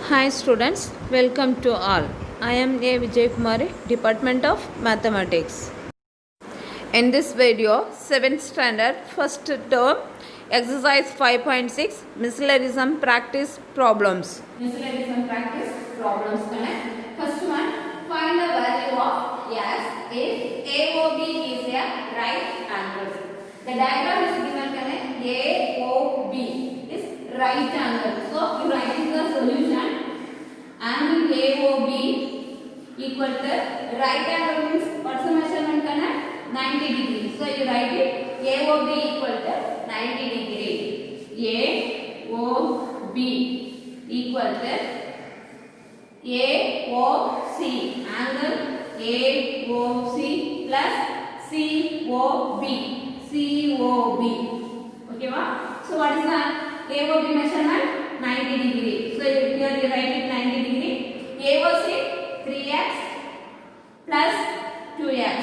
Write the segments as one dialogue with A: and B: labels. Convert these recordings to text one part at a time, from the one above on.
A: Hi students, welcome to all. I am A. Vijay Kumari, Department of Mathematics. In this video, 7th standard, first term, exercise 5.6, miscellaneous practice problems.
B: Miscellaneous practice problems. First one, find the value of S if AOB is a right angle. The diagram is given AOB is right angle. So you write the solution. Angle AOB equal to right angle means what's the measurement? 90 degree. So you write it AOB equal to 90 degree. AOB equal to AOC angle AOC plus COB. Okay, what? So what is the AOB measurement? 90 degree. So here you write it 90 degree. AOC 3x plus 2x.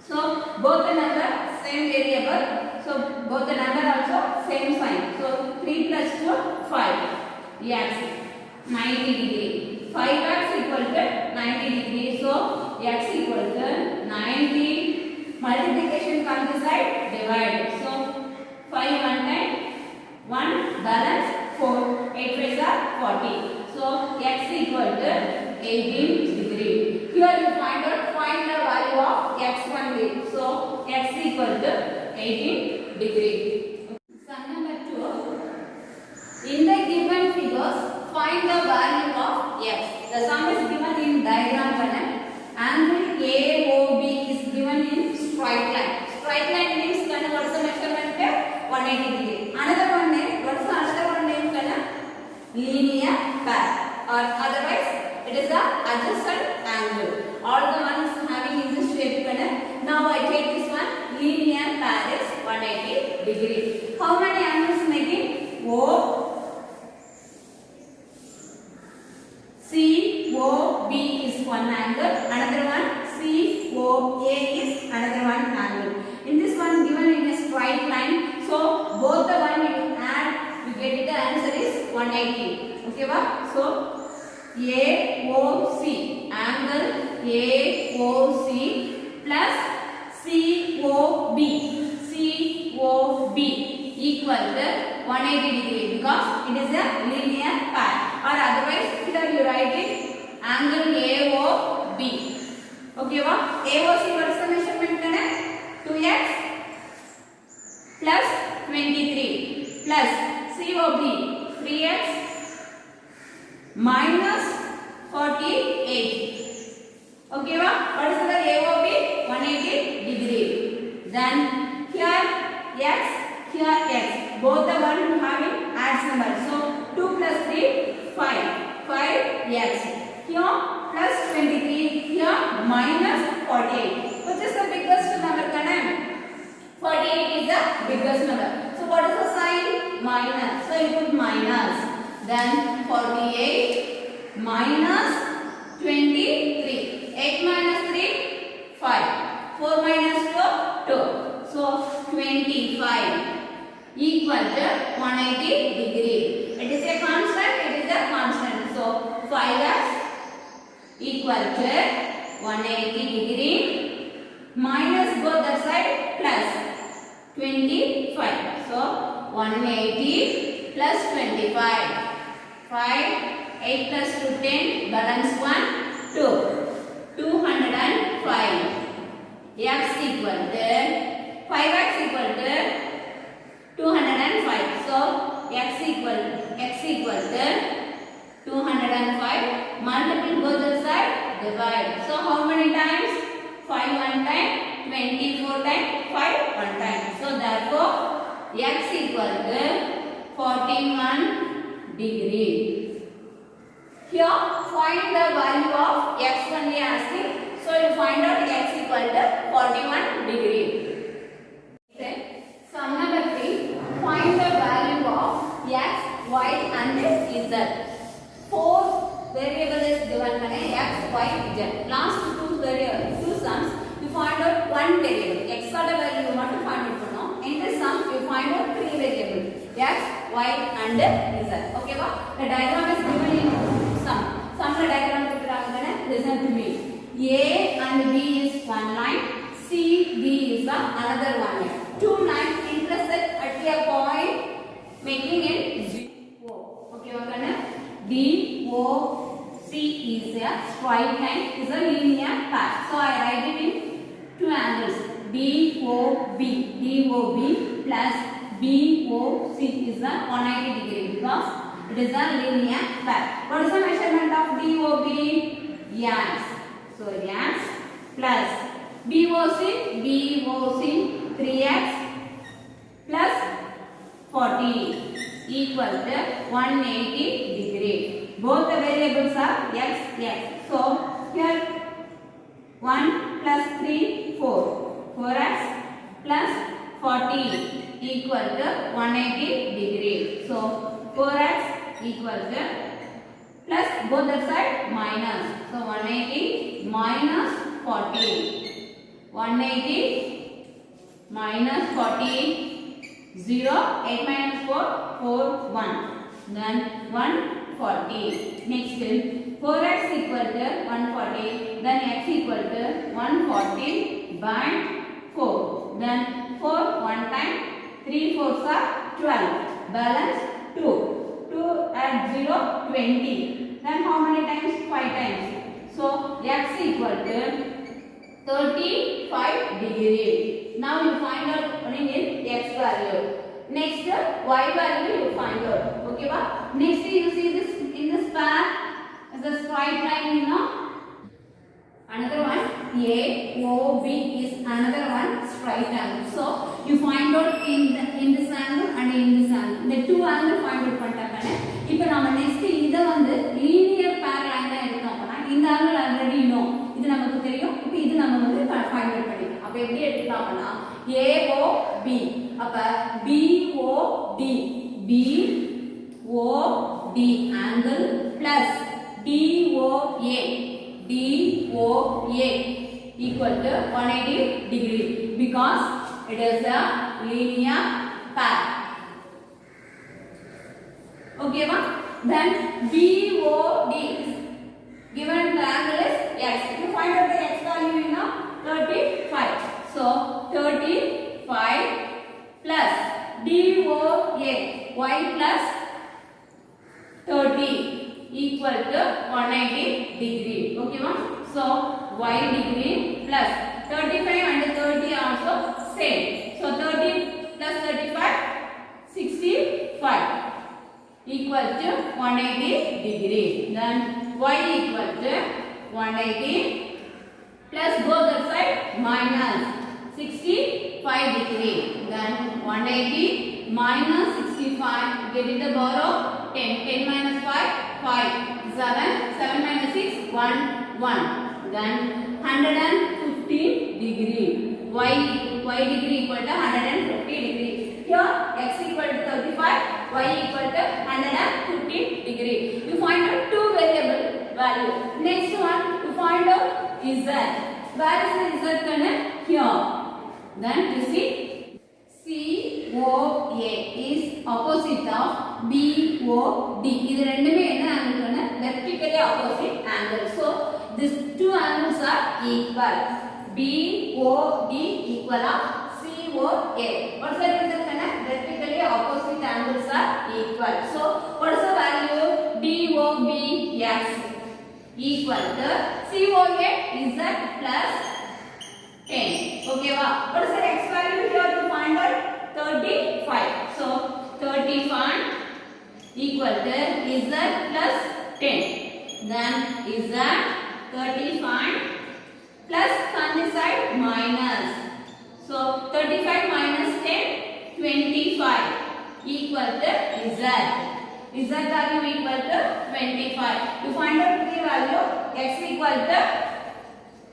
B: So both the number same variable. So both the number also same sign. So 3 plus 2 5 x 90 degree. 5x equal to 90 degree. So x equal to 90. Multiplication comes this side, divide. So 5 one time, 1 balance 4. 8 5 are 40. So x equal to 18 degree. Here you find the value of x only. So x equal to 18 degree. Sum number 2. In the given figures, find the value of x. The sum is given in diagram pattern. Angle AOB is given in straight line. Straight line means what's the measurement? 180 degree. Another one name, what's the another one name? Linear pair, or otherwise it is the adjacent angle. All the ones having in this shape. Now I take this one. Linear pair is 180 degree. How many angles making? COB is one angle, another one COA is another one angle. In this one given in a straight line, so both the one you add, you get it, the answer is 180. Okay, what? So AOC angle AOC plus COB equal to 180 degree because it is a linear pair, or otherwise here you write it angle AOB. Okay, what? AOC what's the measurement? 2x plus 23 plus COB 3x minus 48. Okay, what is the AOB? 180 degree. Then here x, here x. Both the one having adds number. So 2 plus 3, 5. 5x. Here plus 23. Here minus 48. Which is the biggest number? 48 is the biggest number. So what is the sign? Minus. So you put minus. Then 48 minus 23. 8 minus 3, 5. 4 minus 2, 2. So 25 equal to 180 degree. It is a constant. It is a constant. So 5x equal to 180 degree minus both the side plus 25. So 180 plus 25. 5, 8 plus 2, 10, balance 1, 2. 205. X equal to 5x equal to 205. So x equal to 205. Multiply both the side, divide. So how many times? 5 one time, 24 times, 5 one time. So therefore x equal to 41 degree. Here find the value of x only asking. So you find out x equal to 41 degree. Then sum number 3. Find the value of x, y and z. 4 variable is given x, y, z. Last two sums you find out one variable. X value you want to find out. In this sum you find out 3 variables. X, y and z. Okay, the diagram is given in the diagram கொடுத்திருக்காங்க. Listen to me. A and B is one line. C, D is the another one line. Two lines intersect at a point making it zero. Okay, okay. D, O, C is a straight line. Is a linear path. So I write it in two angles. DOB, DOB plus BOC is a 180 degree because it is a linear path. What is the measurement of DOB? Yards. So yards plus BOC, BOC 3x plus 40 equal to 180 degree. Both the variables are x, x. So here 1 plus 3, 4. 4x plus 40 equal to 180 degree. So 4x equal to plus both the side minus. So 180 minus 40. 180 minus 40 0. 8 minus 4 4 1. Then 140. Next 4x equal to 140. Then x equal to 140 by 4. Then 4 1 time, 3 4s are 12. Balance 2. 2 add 0, 20. Then how many times? 5 times. So x equal to 35 degree. Now you find out in x value. Next y value you find out. Okay, ba? Next you see this in this path as a straight line, you know. Another one AOB is another one straight angle. So you find out in this angle and in this angle. The two angle find out பண்ணிட்டாங்க. இப்போ நாம next இத வந்து linear பேர் லைனா எடுத்தோம்னா இந்த angle already know. இது நமக்கு தெரியும். இப்போ இது நம்ம வந்து ஃபைண்ட் அவுட் பண்ணிக்கலாம். அப்ப எப்படி எடுக்கலாம்னா AOB அப்ப BOD BOD angle plus DOA DOA equal to 180 degree because it is a linear path. Okay, ma? Then BOD given the angle is x. If you find out the x value, you know 35. So 35 plus DOA y plus 30 equal to 180 degree. Okay, ma? So y degree plus 35 and 30 also same. So 30 plus 35 65 equal to 180 degree. Then y equal to 180 plus both the side minus 65 degree. Then 180 minus 65 get it the borrow 10. 10 minus 5 5. 7 minus 6 1 1. Then 115 degree. Y degree equal to 150 degree. Here x equal to 35, y equal to 150 degree. You find out two variable value. Next one you find out z. Where is the z connect? Here. Then you see COA is opposite of BOD. இது ரெண்டுமே என்ன ஆங்கிள்னா vertically opposite angle. So these two angles are equal. BOD equal of COA. What is the reason? Vertically opposite angles are equal. So what is the value? DOB x equal to COA z plus 10. Okay, wow. What is the x value here to find out? 35. So 35 equal to z plus 10. Then z 35 plus on this side minus. So 35 minus 10 25 equal to z. Z value equal to 25. You find out the value x equal to,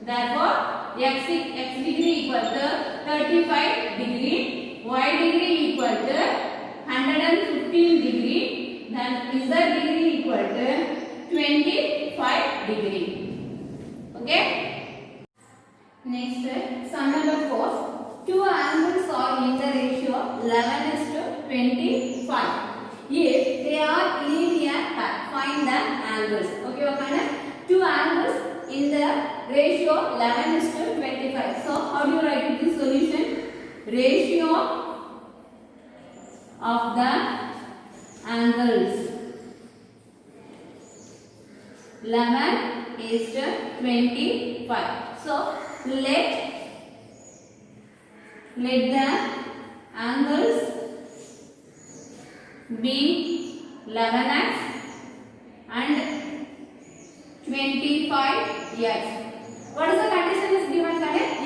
B: therefore x degree equal to 35 degree, y degree equal to 115 degree, then z degree equal to 25 degree. Okay. Next, sum number 4. Two angles are in the ratio 11:25. If they are linear, find the angles. Okay, okay. ratio of the angles 11:25. So let the angles be 11x and 25x. What is the condition is given?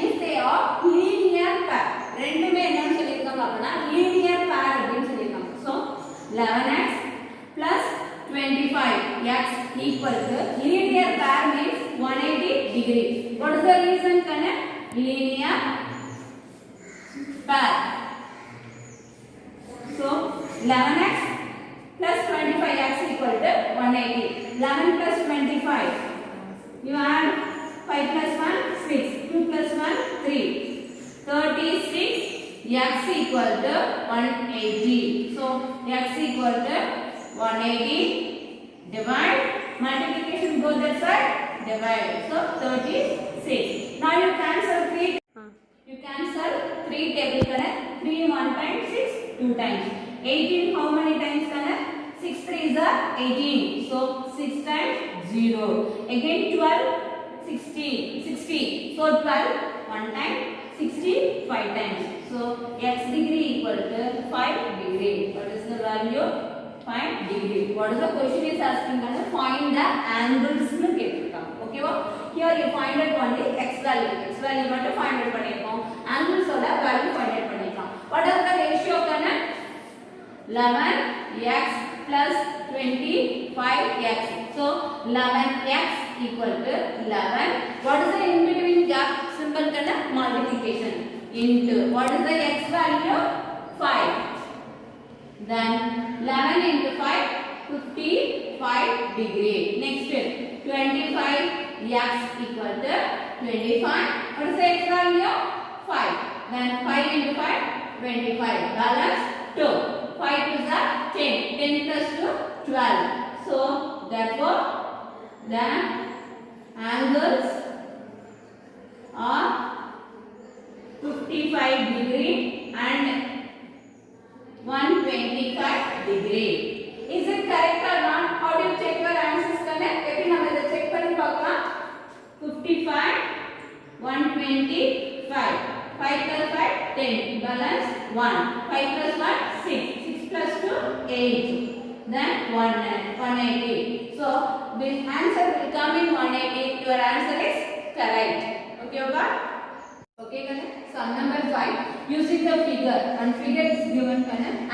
B: If they are linear pair. ரெண்டுமே என்னன்னு சொல்லிருக்காங்க அப்படினா linear pair அப்படினு சொல்லிருக்காங்க. So 11x plus 25x equal to linear pair means 180 degree. What is the reason? Linear pair. So 11x plus 25x equal to 180. 11 plus 25. You add 5 plus 1 6. 2 plus 1 3. 36. X equal to 180. So x equal to 180. Divide. Multiplication both that side. Divide. So 36. Now you cancel 3. You cancel 3 table correct. 3 1 time 6 2 times. 18 how many times correct? 6 3s are 18. So 6 times 0. Again 12 60. So 12 1 time 65 times. So x degree equal to 5 degree. What is the value? 5 degree. What is the question is asking? Find the angles. Okay, here you find out only x value. X value மட்டும் find out பண்ணிருக்கோம். Angles ஓட value find out பண்ணிருக்கோம். What is the ratio? 11x plus 25x. So 11x equal to 11. What is the in between gap symbol? Multiplication into what is the x value? 5. Then 11 into 5 55 degree. Next 25x equal to 25. What is the x value? 5. Then 5 into 5 25. Balance 2. 5 to the 10. 10 plus 2 12. So therefore the angles are 55 degree and 125 degree. Is it correct or not? How do you check your answers? Epi nama idha check panni paakalam. 55 125. 5 plus 5 10. Balance 1. 5 plus 1 6. 6 plus 2 8. Then 180. So this answer will come in 180. Your answer is correct. Okay, okay? Okay, sum number 5. Using the figure and figure is given.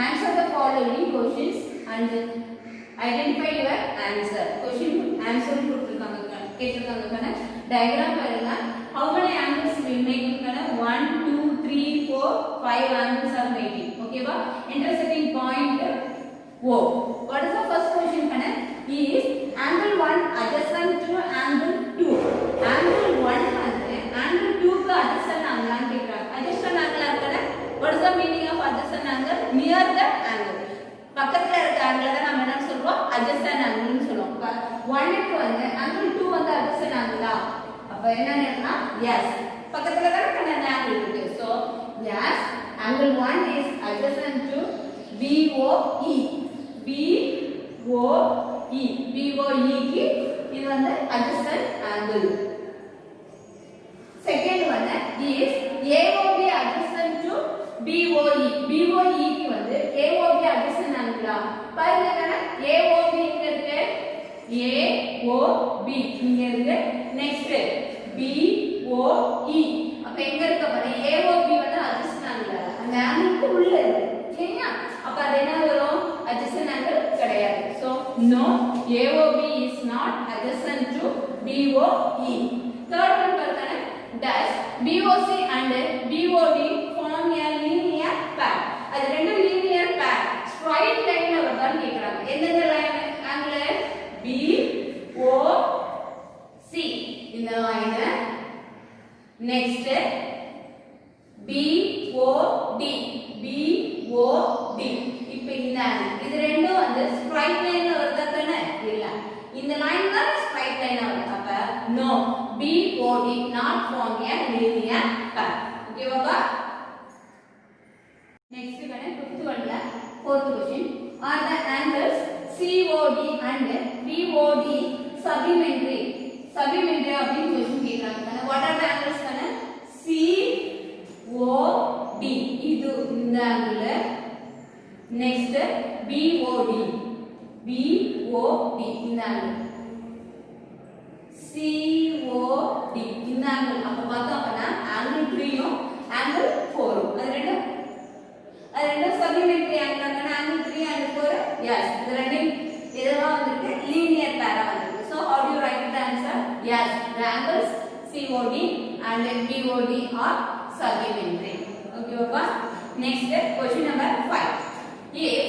B: Answer the following questions and identify your answer. Question answer கொடுத்திருக்காங்க. Diagram பாருங்க. How many angles we make? 1 2 3 4 5 angles are making. Okay ba? Intersecting point O. What is the first question? Is angle 1 adjacent to angle 2. Angle 1 angle 2 க்கு adjacent angle னு கேக்குறாங்க. Adjacent angle அப்படினா what is the meaning of adjacent angle? Near the angle. பக்கத்துல இருக்க angle தான் நாம என்ன சொல்றோம்? Adjacent angle னு சொல்றோம். 1 க்கு angle 2 adjacent angle ஆ? அப்ப என்னன்னா yes. பக்கத்துல தான் angle இருக்கு. So yes, angle 1 is adjacent to BOE. BOE க்கு இது adjacent angle. Second one is AOB adjacent to BOE. BOE க்கு AOB adjacent angle. பாருங்க AOB இங்க இருக்கு. AOB இங்க இருக்கு. Next BOE. அப்ப எங்க இருக்கு பாருங்க AOB adjacent angle. அந்த angle உள்ள இருக்கு. சரியா? அப்ப அது என்ன வரும்? Adjacent angle கிடையாது. So no, AOB is not adjacent to BOE. Third one பாருங்க. Does BOC and BOD form a linear pair? அது ரெண்டு linear pair. Straight line ல வருதான்னு கேக்குறாங்க. எந்தெந்த லைன் angle BOC இந்த லைன். Next BOD. இப்ப இந்த இது ரெண்டும் straight line ல வருதா தானே? இல்ல. இந்த லைன் தான் straight line ல வருது. அப்ப no, BOD not form a linear pair. Okay, baba? and BOD supplementary அப்படின்னு क्वेश्चन கேக்குறாங்க. What are the angles தான? COD இது இந்த angle. Next BOD இந்த angle. COD இந்த angle. அப்ப பார்த்தோம் அப்படினா angle 3 யும் angle 4 ம் அது ரெண்டும் supplementary angle ஆன angle 3 and 4. Yes, இது ரெண்டும் இதெல்லாம் வந்து linear pair வந்திருக்கு. So how do you write the answer? Yes, the angles COD and BOD are supplementary. Okay, Papa. Next question number 5. If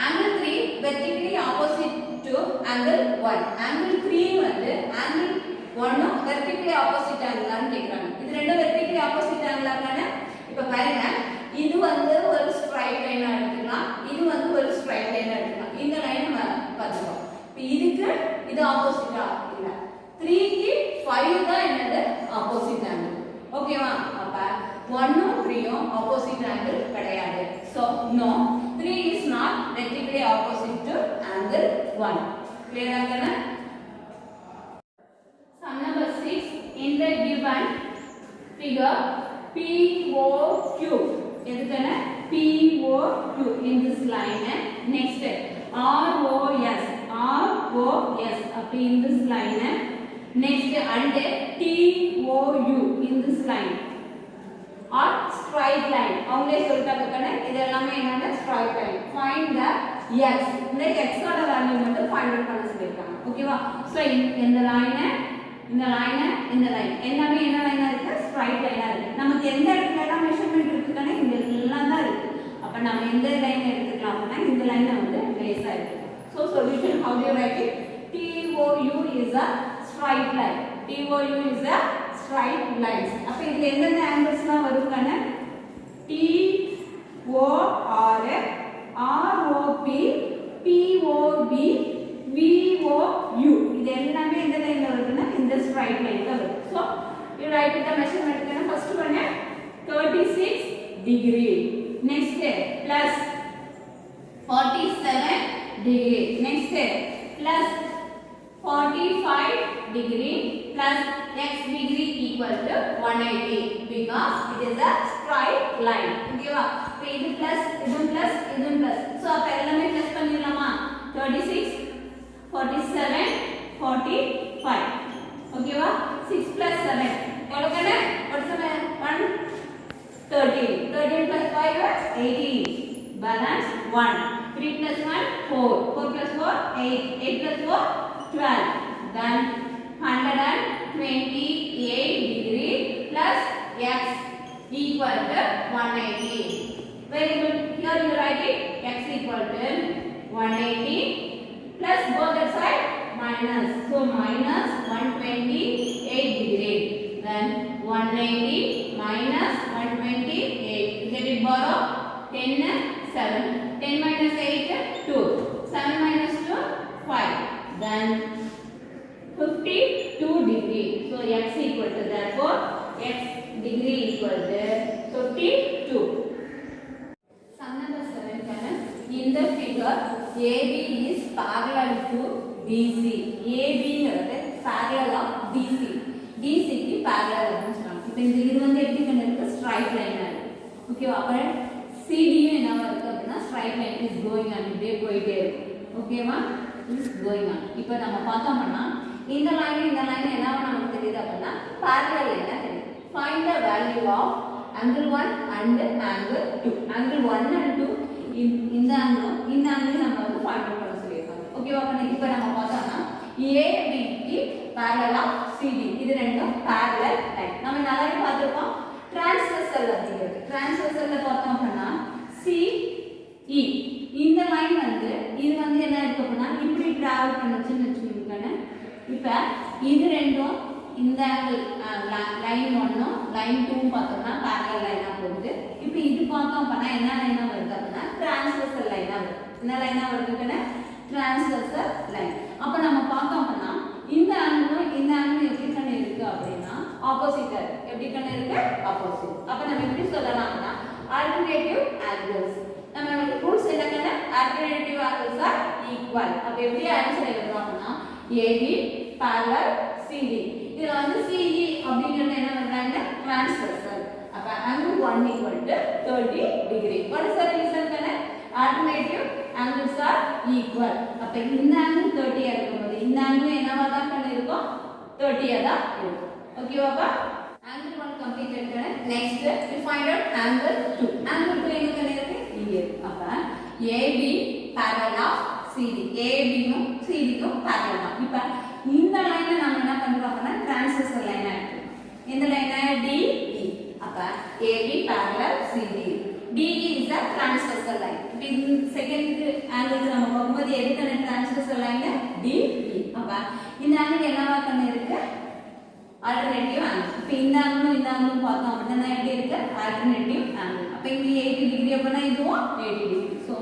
B: angle 3 vertically opposite to angle 1, angle 3 வந்து angle 1 vertically opposite angle ஆன்னு கேக்குறாங்க. இது ரெண்டும் vertically opposite angle ஆகான இப்ப பாருங்க, இது வந்து ஒரு ஸ்ட்ரைட் லைனா எடுத்துக்கலாம், இது வந்து ஒரு ஸ்ட்ரைட் லைனா எடுத்துக்கலாம். இந்த லைன் நம்ம பாத்துறோம். இப்போ இதுக்கு இது ஆப்போசிட்டா இல்ல, 3 க்கு 5 தான் என்னது ஆப்போசிட் ஆங்கிள். ஓகேவா? அப்ப 1 ம் 3 ம் ஆப்போசிட் ஆங்கிள் கிடையாது. So no, 3 is not vertically opposite to angle 1. Clear ஆகல? Sum number 6. In the given figure POQ எதுக்கான POQ in this line. Next ROS up in this line. Next and TOU in this line or straight line. அவங்களே சொல்லிட்டாங்க இது எல்லாமே என்னன்னா straight line. Find the x. இந்த x ஓட value மட்டும் find out பண்ண சொல்லிருக்காங்க. ஓகேவா? சோ இந்த லைன் எல்லாமே என்ன லைனா இருக்கு? ஸ்ட்ரைட் லைனா இருக்கு. நமக்கு எந்த இடத்துல எல்லாம் மெஷர்மென்ட் இருக்குதானே இங்க எல்லாம் தான் இருக்கு. அப்ப நாம எந்த லைன் எடுத்துக்கலாம் அப்படினா இந்த லைனை வந்து லேசா இருக்கு. So solution, how do you write it? TOU is a straight line. TOU is a straight line. அப்ப இதுல என்னென்ன ஆங்கிள்ஸ்லாம் வரும்கான TOR, ROP, POB, VOU இது எல்லாமே எந்த லைன்ல வருதுன்னா இந்த ஸ்ட்ரைட் லைன்ல வருது. So you write the measurement kana first one 36 degree. Next plus 47 degree. Next plus 45 degree plus x degree equal to 180 because it is a straight line. Okay va? So இது plus இதுவும் plus so அப்ப எல்லாமே plus பண்ணிரலாமா? 36 47 45. Okay va? 6 plus 7 எவ்வளவு கண்ணே? what's the 13 plus 5 18 balance 1 3 plus 1 4 plus 4 8 plus 4 12 then 128 degree plus x equal to 180. Very good. Here you write it x equal to 180 plus both the side minus. So minus 128 degree. Then 180 minus 128. Let it borrow 10 7. 10 minus 8 2. 7 minus 2 5. Then 52 degree. So x equal to, therefore x degree equal to 52. Sum number 7 kana, in the figure AB is parallel to BC. AB ங்கிறது parallel of BC. BC க்கு parallel னு சொல்றாங்க. இப்போ இந்த இது வந்து எப்படி கண்டிருக்கு? Straight லைனா இருக்கு. ஓகேவா? அப்ப CD யும் என்னவா இருக்கு அப்படினா straight line is going on, இப்படியே போயிட்டே இருக்கு. ஓகேவா? is going on. இப்போ நம்ம பார்த்தோம்னா இந்த லைன் என்னவா நமக்கு தெரியுது அப்படினா parallel லைனா தெரியுது. Find the value of angle 1 and angle 2. Angle 1 and 2 இந்த angle நம்ம வந்து ஃபைண்ட் அவுட் பண்ண சொல்லிருக்காங்க. ஓகேவா? இப்போ நம்ம பார்த்தோம்னா AB க்கு parallel of CD. இது ரெண்டும் parallel லைன். நம்ம நல்லாவே பார்த்திருக்கோம். transversal அப்படிங்கிறது. transversalல பார்த்தோம் அப்படினா CE இந்த லைன் வந்து இது வந்து என்ன இருக்கு அப்படினா இப்படி டிராவல் பண்ணுச்சுன்னு வெச்சுக்கோங்க. இப்போ இது ரெண்டும் இந்த லைன் 1 லைன் 2 பார்த்தோம்னா parallel லைனா போகுது. இப்போ இது பார்த்தோம் அப்படினா என்ன லைனா வருது அப்படினா transversal லைனா வருது. என்ன லைனா வருதுன்னா transversal லைன். அப்ப நம்ம பார்த்தோம் அப்படினா இந்த ஆங்கிள் எப்படி கண்ணு இருக்கு அப்படினா ஆப்போசிட்டா இருக்கு. எப்படி கண்ணு இருக்கு? ஆப்போசிட். அப்ப நம்ம எப்படி சொல்லலாம்னா alternative angles. நம்ம ரூல்ஸ் என்ன கண்ணு? alternative angles are equal. எப்படி ஆன்சர் எழுதலாம்னா AB parallel CD. இதுல வந்து CE அப்படிங்கிறது என்ன பண்றாங்க transversal. அப்ப angle 1 equal to 30 degree. What is the reason? Alternative angles are equal. அப்ப இந்த angle 30 ஆ இருக்கும்போது இந்த angle என்னவா தான் பண்ணிருக்கோம் 30 ஆ தான் இருக்கும். ஓகேவாப்பா? Angle 1 completed. Next we find out angle 2. Angle 2 எங்க இருக்கு இங்க இருக்கு. அப்ப AB parallel of CD. AB னும் CD க்கும் parallel தான். இப்ப இந்த லைனை நாம என்ன பண்றோம்னா transversal லைனா எடுத்துக்கோம். இந்த லைனா DE. அப்ப AB parallel CD. DE is a transversal line. இப்ப செகண்ட் ஆங்கிள் நம்ம பார்க்கும்போது எதுக்கான transversal line DE. அப்ப இந்த ஆங்கிள் என்னவா கண்ணு இருக்கு ஆல்டர்னேட்டிவ் ஆங்கிள். இப்ப இந்த ஆங்கிளும் பார்த்தோம் அப்படின்னா எப்படி இருக்கு ஆல்டர்னேட்டிவ் ஆங்கிள். அப்ப இங்க 80 டிகிரி அப்பனா இதுவும் 80 degree. So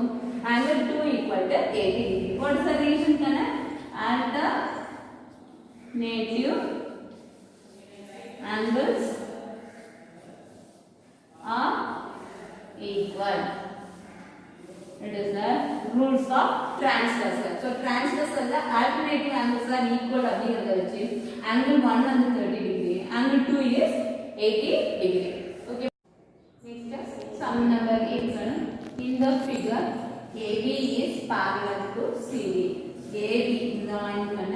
B: angle 2 equal to 80 degree. What is the reason? Kana alternative angles are equal. It is the rules of transversal. So transversal the alternative angles are equal அப்படிங்கறத வச்சு angle 1 வந்து 30 degree, angle 2 is 80 degree. Okay. Next sum number 8. In the figure AB is parallel to CD. AB இந்த line பண்ண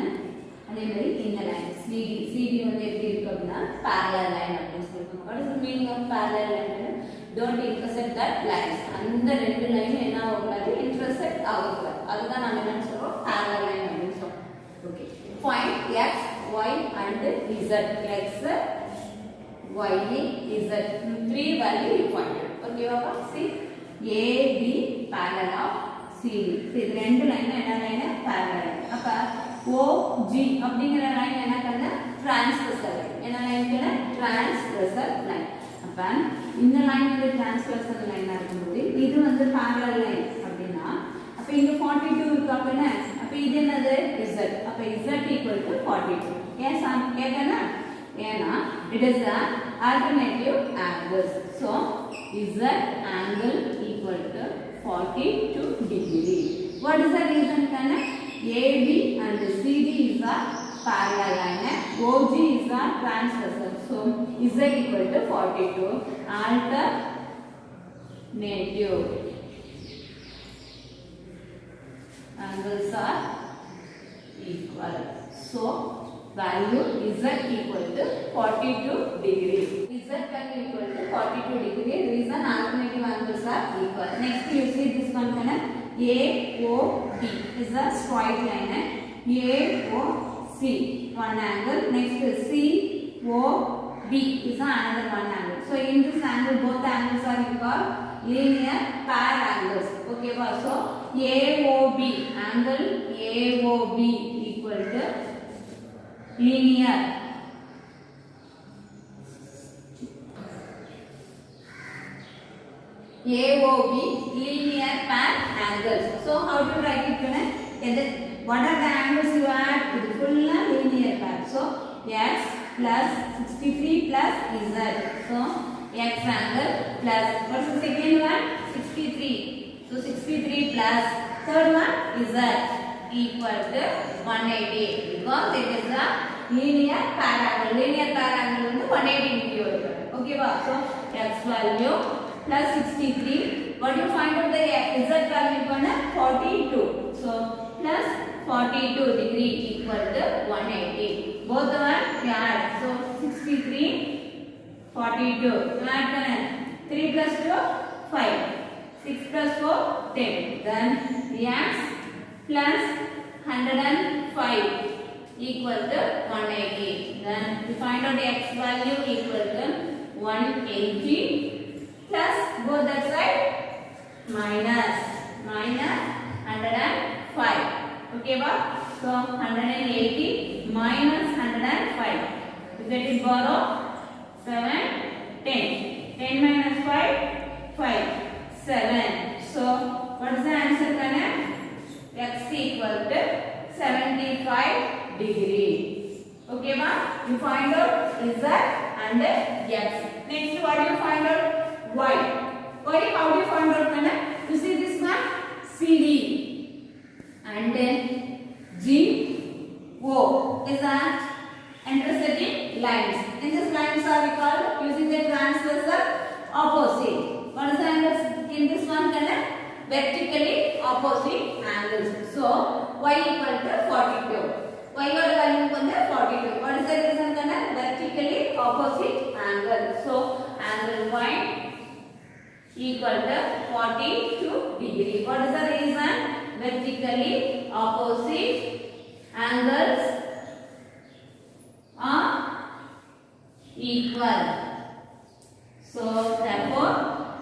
B: அதே மாதிரி இந்த line CD வந்து எப்படி இருக்கு அப்படின்னா parallel line அப்படின்னு சொல்லுவாங்க. What is the meaning of parallel line? Don't intersect that lines. அந்த ரெண்டு லைனும் என்ன ஆகக்கூடாது intersect ஆகக்கூடாது. அதுதான் நம்ம என்ன சொல்றோம் parallel line அப்படின்னு சொல்றோம். Okay. Find x, y and z. X, y, z. Three value you find. Okay, Baba? See. AB parallel of CD. இது ரெண்டு லைன் என்ன லைன் parallel line. அப்ப OG அப்படிங்கற லைன் என்ன கண்ணு transversal line. என்ன லைன் கண்ணு transversal line. அப்ப இந்த லைன் வந்து transversal லைனா இருக்கும்போது இது வந்து parallel line அப்படினா அப்ப இங்க 42 இருக்கு அப்படினா அப்ப இது என்னது z. அப்ப z equal to 42. ஏன் கேக்கனா ஏனா it is the alternative angles. So z angle equal to 42 degree. What is the reason? Kana AB and CD is a parallel line. OG is a transversal. So z equal to 42. Alternative angles are equal. So value z equal to 42 degree. Z value equal to 42 degree. Reason alternative angles are equal. Next you see this one kana AOB is a straight line. AOC one angle. Next COB is another one angle. So in this angle both angles are equal linear pair angles. Okay, so AOB angle AOB equal to linear AOB linear pair angles. So how do you write it? What are the angles you add? It is full linear pair. So x plus 63 plus z. So x angle plus what is the second one? 63. So 63 plus third one is z equal to 180 because it is a linear pair angle. Linear pair angle வந்து 180 degree வருது. Okay வா? So x value plus 63. What do you find out the z value பண்ண 42. So plus 42 degree equal to 180. Both one we add. So 63 42. Add करना 3 plus 2 5. 6 plus 4 10. Then x plus 105 equal to 180. Then we find out the x value equal to 180 plus both that side minus 105. Okay, ba? So 180 minus 105. You get it borrow 7 10. 10 minus 5 5 7. So what is the answer? Kana x equal to 75 degree. Okay, ma? You find out z and x. Next, what do you find out? Y. Y, how do you find out? Kana? You see this one? CD. And then GO is an intersecting lines. In these lines are recalled using the transversal opposite. What is the angles in this one? Connect vertically opposite angles. So y equal to 42. Y oda value konde 42. What is the reason? Connect vertically opposite angle. So angle y equal to 42 degree. What is the reason? Vertically opposite angles are equal. So therefore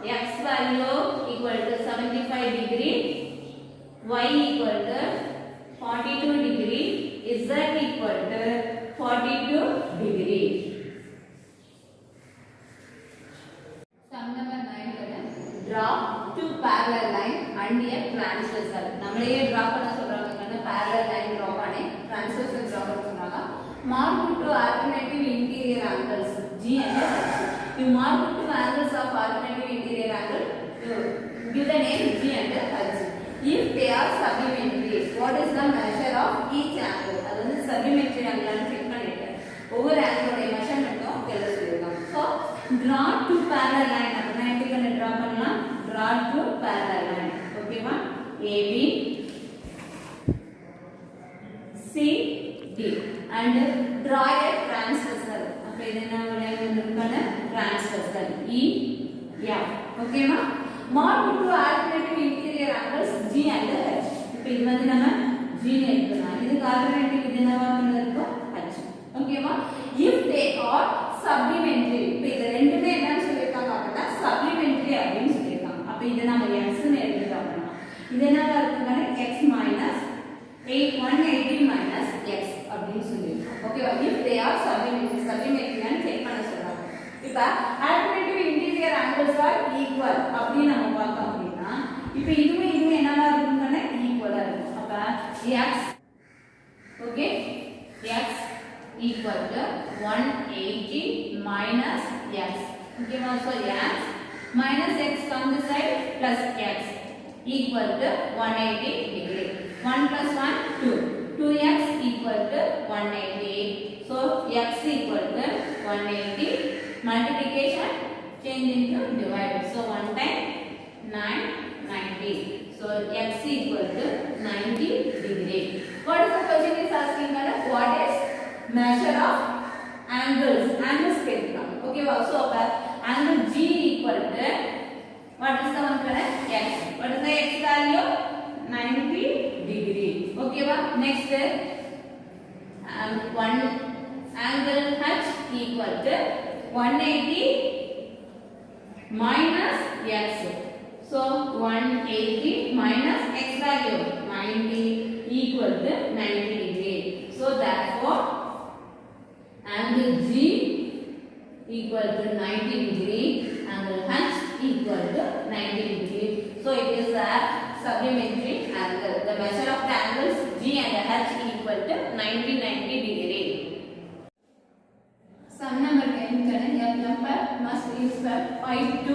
B: x value equal to 75 degree, y equal to 42 degree, z equal to 42 degree. Sum number 9 kada draw two parallel line and a transversal. நம்மளே draw பண்ண சொல்றாங்க kana parallel line draw பண்ணி transversal draw பண்ண சொல்றாங்க. Mark two alternative interior angles G and H. You mark two angles of alternative interior angle. You give the name G and H. If they are supplementary, what is the measure of each angle? அது வந்து supplementary angle னு check பண்ணிட்டு ஒவ்வொரு angle ஓட மெஷர்மென்ட்டும் எழுத சொல்லிருக்காங்க. So draw two parallel line. அப்படினா எப்படி கண்டு draw பண்ணலாம்? Draw two parallel line. ஓகேவா? AB CD and draw a transversal. அப்ப இது என்ன வரையறுக்கணும்? Transversal EF. ஓகேவா? Mark two alternative interior angles G and H. இப்போ இது வந்து நம்ம G னு எடுத்துக்கலாம். இதுக்கு alternative இது என்னவா இருக்கும்? H. ஓகேவா? If they are supplementary. இப்போ இது ரெண்டுமே என்னன்னு சொல்லிருக்காங்க அப்படினா supplementary அப்படினு சொல்லிருக்காங்க. அப்ப இத நாம x னு எழுதிட்டோம். இது என்னவா இருக்குன்னா x minus 180 minus x அப்படினு சொல்லிருக்காங்க. ஓகேவா? If they are supplementary னு செக் பண்ண சொல்றாங்க. இப்ப alternative interior angles are equal அப்படி நம்ம பார்த்தோம் அப்படினா இப்போ இதுவும் என்னவா இருக்கும்னா ஈக்குவலா இருக்கும். அப்ப x okay x equal to 180 minus x. ஓகேவா? So x minus x come this side plus x equal to 180 degree. 1 plus 1 2. 2x equal to 180. So x equal to 180. Multiplication change into divide. So 1 time 9 90. So x equal to 90 degree. What is the question is asking? What is measure of angles? Angles கேட்கிறாங்க. ஓகேவா? So angle G equal to what is the one correct? X. What is the x value? 90 degree. ஓகேவா? Next one angle H equal to 180 minus x. So 180 minus x value 90 equal to 90 degree. So therefore angle G equal to 90 degree, angle H equal to 90 degree. So it is a supplementary angle. The measure of the angles G and H equal to 90 degree. Sum number 10 a number must use the pipe 2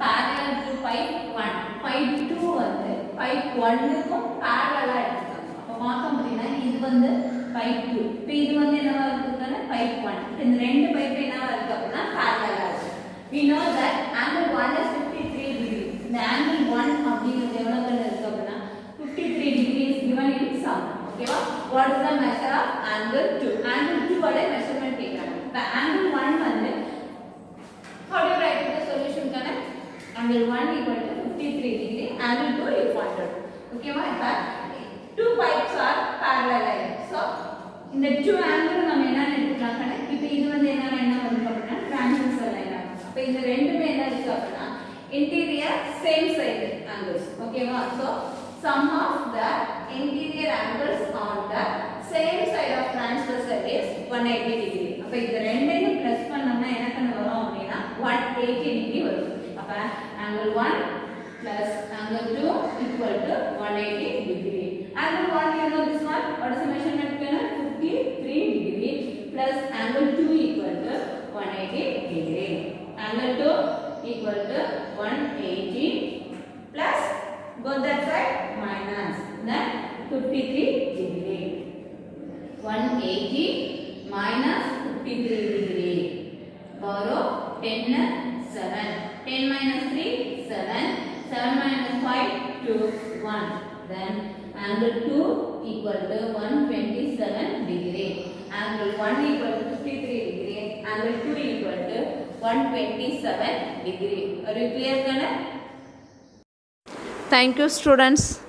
B: parallel to pipe 1. Pipe 2 வந்து pipe 1 க்கும் parallel ஆ எடுத்துட்டாங்க. அப்ப பார்த்தோம் அப்படினா இது வந்து pipe 2. இப்போ இது வந்து என்னவா இருக்குன்னா pipe 1. இந்த ரெண்டு பைப் என்னவா இருக்கு அப்படினா parallel ஆ இருக்கு. We know that angle 1 is 53 degree. இந்த angle 1 அப்படிங்கிறது எவ்வளவு கண்டு இருக்கு அப்படினா 53 degree is given in sum. ஓகேவா? What is the measure of angle 2? Angle 2 ஓட மெஷர்மென்ட் கேக்குறாங்க. The angle 1 வந்து how do you write the solution kana? Angle 1 equal to 53 degree, angle 2 is 100. Okay va? Ipa two pipes are parallel. So in the two angle நம்ம என்ன எடுத்துக்கலாம் kana? இப்போ இது வந்து என்ன வந்து அப்படினா transversal line ஆ. அப்ப இந்த ரெண்டுமே என்ன இருக்கு அப்படினா interior same side angles. Okay va? So sum of the interior angles on the same side of transversal is 180 degree. அப்ப இந்த ரெண்டையும் பிளஸ் பண்ணோம்னா என்ன வரும் அப்படினா 180 டிகிரி வரும். அப்ப angle 1 plus angle 2 equal to 180 degree. Angle 1 you know this one, what is the measurement? 53 degree plus angle 2 equal to 180 degree. Angle 2 equal to 180 plus both that side minus then 53 degree. 180 minus 53 degree. Borrow 10, 7. 10 minus 3, 7. 7 minus 5, 2, 1. Then angle 2 equal to 127 degree. Angle 1 equal to 53 degree. Angle 2 equal to 127 degree. Are you clear, Kana?
A: Thank you, students.